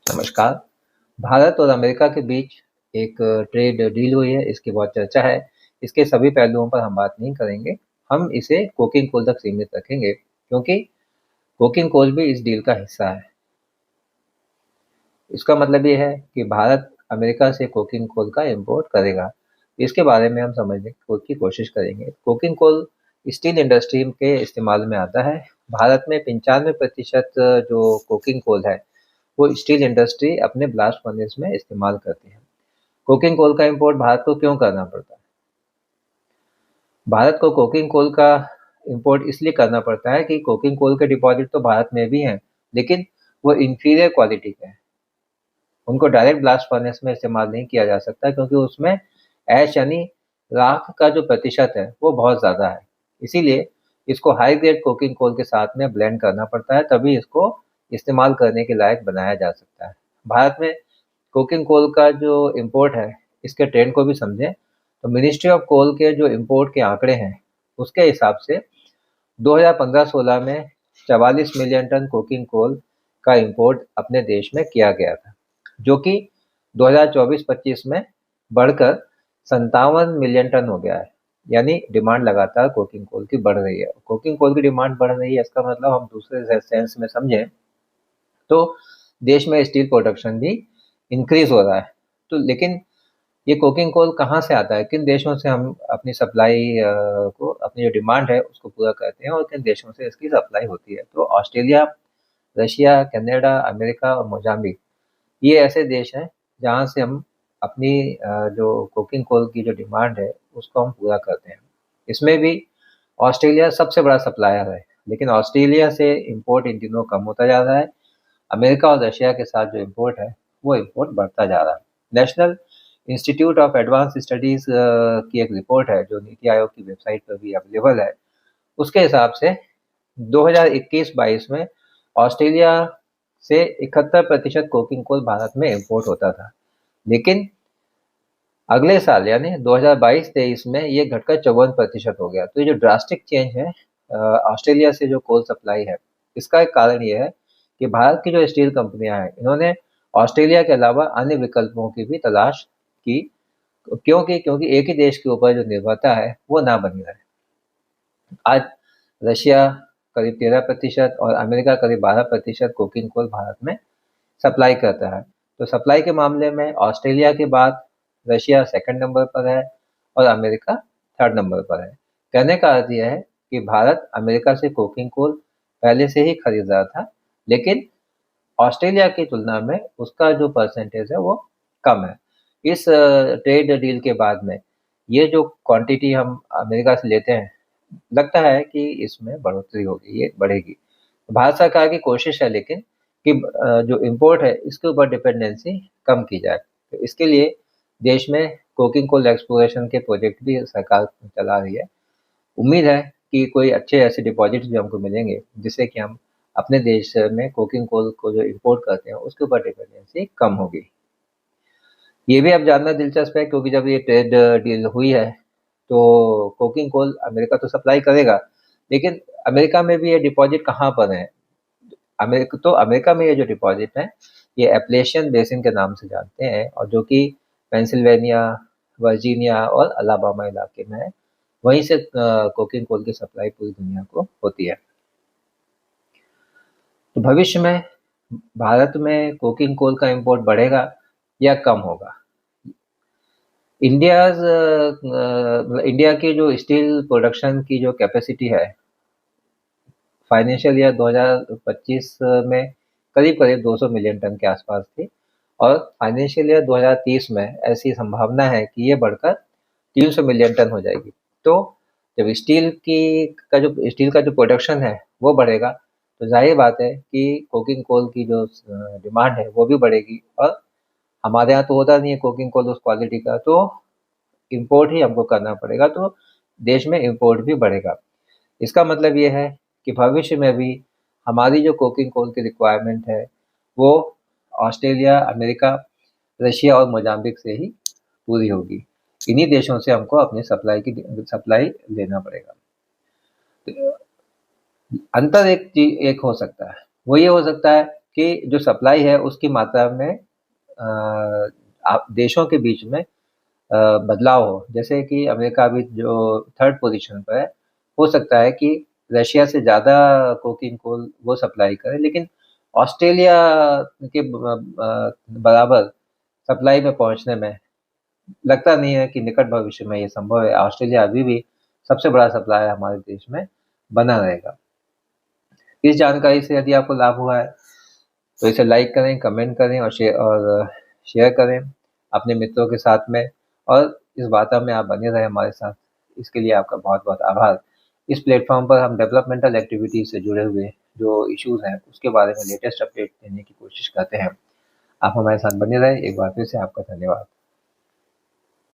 नमस्कार। भारत और अमेरिका के बीच एक ट्रेड डील हुई है, इसकी बहुत चर्चा है। इसके सभी पहलुओं पर हम बात नहीं करेंगे। हम इसे कोकिंग कोल तक सीमित रखेंगे क्योंकि कोकिंग कोल भी इस डील का हिस्सा है। इसका मतलब ये है कि भारत अमेरिका से कोकिंग कोल का इंपोर्ट करेगा। इसके बारे में हम समझने की कोशिश करेंगे। कोकिंग कोल स्टील इंडस्ट्री के इस्तेमाल में आता है। भारत में 95% जो कोकिंग कोल है वो स्टील इंडस्ट्री अपने ब्लास्ट फर्नेस में इस्तेमाल करती है। कोकिंग कोल का इंपोर्ट भारत को क्यों करना पड़ता है? भारत को कोकिंग कोल का इंपोर्ट इसलिए करना पड़ता है कि कोकिंग कोल के डिपॉजिट तो भारत में भी हैं, लेकिन वो इंफीरियर क्वालिटी के हैं। उनको डायरेक्ट ब्लास्ट फर्नेस में इस्तेमाल नहीं किया जा सकता क्योंकि उसमें ऐश यानी राख का जो प्रतिशत है वो बहुत ज़्यादा है। इसीलिए इसको हाई ग्रेड कोकिंग कोल के साथ में ब्लेंड करना पड़ता है, तभी इसको इस्तेमाल करने के लायक बनाया जा सकता है। भारत में कोकिंग कोल का जो इंपोर्ट है, इसके ट्रेंड को भी समझें तो मिनिस्ट्री ऑफ कोल के जो इंपोर्ट के आंकड़े हैं उसके हिसाब से 2015-16 में 44 मिलियन टन कोकिंग कोल का इंपोर्ट अपने देश में किया गया था, जो कि 2024-25 में बढ़कर 57 मिलियन टन हो गया है। यानी डिमांड लगातार कोकिंग कोल की बढ़ रही है। कोकिंग कोल की डिमांड बढ़ रही है, इसका मतलब हम दूसरे सेंस में समझें तो देश में स्टील प्रोडक्शन भी इंक्रीज हो रहा है। तो लेकिन ये कोकिंग कोल कहाँ से आता है, किन देशों से हम अपनी सप्लाई को, अपनी जो डिमांड है उसको पूरा करते हैं और किन देशों से इसकी सप्लाई होती है? तो ऑस्ट्रेलिया, रशिया, कनाडा, अमेरिका और मोजाम्बिक, ये ऐसे देश हैं जहाँ से हम अपनी जो कोकिंग कोल की जो डिमांड है उसको हम पूरा करते हैं। इसमें भी ऑस्ट्रेलिया सबसे बड़ा सप्लायर है, लेकिन ऑस्ट्रेलिया से इम्पोर्ट इन दिनों कम होता जा रहा है। अमेरिका और रशिया के साथ जो इम्पोर्ट है वो इम्पोर्ट बढ़ता जा रहा है। National institute of advance studies की एक रिपोर्ट है जो नीति आयोग की वेबसाइट पर भी अवेलेबल है। उसके हिसाब से 2021-22 में ऑस्ट्रेलिया से 71% कोकिंग कोल भारत में इम्पोर्ट होता था, लेकिन अगले साल यानी 2022-23 में ये घटकर 54% हो गया। तो ये जो ड्रास्टिक चेंज है ऑस्ट्रेलिया से जो कोल सप्लाई है, इसका एक कारण ये है कि भारत की जो स्टील कंपनियां हैं इन्होंने ऑस्ट्रेलिया के अलावा अन्य विकल्पों की भी तलाश की। क्योंकि एक ही देश के ऊपर जो निर्भरता है वो ना बनी रहे। आज रशिया करीब 13% और अमेरिका करीब 12% कोकिंग कोल भारत में सप्लाई करता है। तो सप्लाई के मामले में ऑस्ट्रेलिया के बाद रशिया सेकंड नंबर पर है और अमेरिका थर्ड नंबर पर है। कहने का अर्थ यह है कि भारत अमेरिका से कोकिंग कोल पहले से ही खरीद रहा था, लेकिन ऑस्ट्रेलिया की तुलना में उसका जो परसेंटेज है वो कम है। इस ट्रेड डील के बाद में ये जो क्वांटिटी हम अमेरिका से लेते हैं, लगता है कि इसमें बढ़ोतरी होगी, ये बढ़ेगी। भारत सरकार की कोशिश है लेकिन कि जो इम्पोर्ट है इसके ऊपर डिपेंडेंसी कम की जाए। तो इसके लिए देश में कोकिंग कोल एक्सप्लोरेशन के प्रोजेक्ट भी सरकार चला रही है। उम्मीद है कि कोई अच्छे ऐसे डिपॉजिट भी हमको मिलेंगे जिससे कि हम अपने देश में कोकिंग कोल को जो इम्पोर्ट करते हैं उसके ऊपर डिपेंडेंसी कम होगी। ये भी अब जानना दिलचस्प है क्योंकि जब ये ट्रेड डील हुई है तो कोकिंग कोल अमेरिका तो सप्लाई करेगा, लेकिन अमेरिका में भी ये डिपॉजिट कहाँ पर है? अमेरिका में ये जो डिपॉजिट है ये एप्लेशियन बेसिन के नाम से जानते हैं और जो कि पेंसिल्वेनिया, वर्जीनिया और अलाबामा इलाके में है। वहीं से कोकिंग कोल की सप्लाई पूरी दुनिया को होती है। तो भविष्य में भारत में कोकिंग कोल का इंपोर्ट बढ़ेगा या कम होगा? इंडिया की जो स्टील प्रोडक्शन की जो कैपेसिटी है फाइनेंशियल ईयर 2025 में करीब करीब 200 मिलियन टन के आसपास थी और फाइनेंशियल ईयर 2030 में ऐसी संभावना है कि ये बढ़कर 300 मिलियन टन हो जाएगी। तो जब स्टील का जो प्रोडक्शन है वो बढ़ेगा तो जाहिर बात है कि कोकिंग कोल की जो डिमांड है वो भी बढ़ेगी और हमारे यहाँ तो होता नहीं है कोकिंग कोल उस क्वालिटी का, तो इम्पोर्ट ही हमको करना पड़ेगा। तो देश में इम्पोर्ट भी बढ़ेगा। इसका मतलब ये है कि भविष्य में भी हमारी जो कोकिंग कोल की रिक्वायरमेंट है वो ऑस्ट्रेलिया, अमेरिका, रशिया और मोजाम्बिक से ही पूरी होगी। इन्हीं देशों से हमको अपनी सप्लाई लेना पड़ेगा। तो अंतर एक हो सकता है, वो ये हो सकता है कि जो सप्लाई है उसकी मात्रा में देशों के बीच में बदलाव हो। जैसे कि अमेरिका अभी जो थर्ड पोजीशन पर है, हो सकता है कि रशिया से ज़्यादा कोकिंग कोल वो सप्लाई करे, लेकिन ऑस्ट्रेलिया के बराबर सप्लाई में पहुंचने में लगता नहीं है कि निकट भविष्य में ये संभव है। ऑस्ट्रेलिया अभी भी सबसे बड़ा सप्लायर हमारे देश में बना रहेगा। इस जानकारी से यदि आपको लाभ हुआ है तो इसे लाइक करें, कमेंट करें और शेयर करें अपने मित्रों के साथ में, और इस वार्ता में आप बने रहें हमारे साथ। इसके लिए आपका बहुत बहुत आभार। इस प्लेटफॉर्म पर हम डेवलपमेंटल एक्टिविटीज से जुड़े हुए जो इश्यूज हैं उसके बारे में लेटेस्ट अपडेट देने की कोशिश करते हैं। आप हमारे साथ बने रहें। एक बार फिर से आपका धन्यवाद।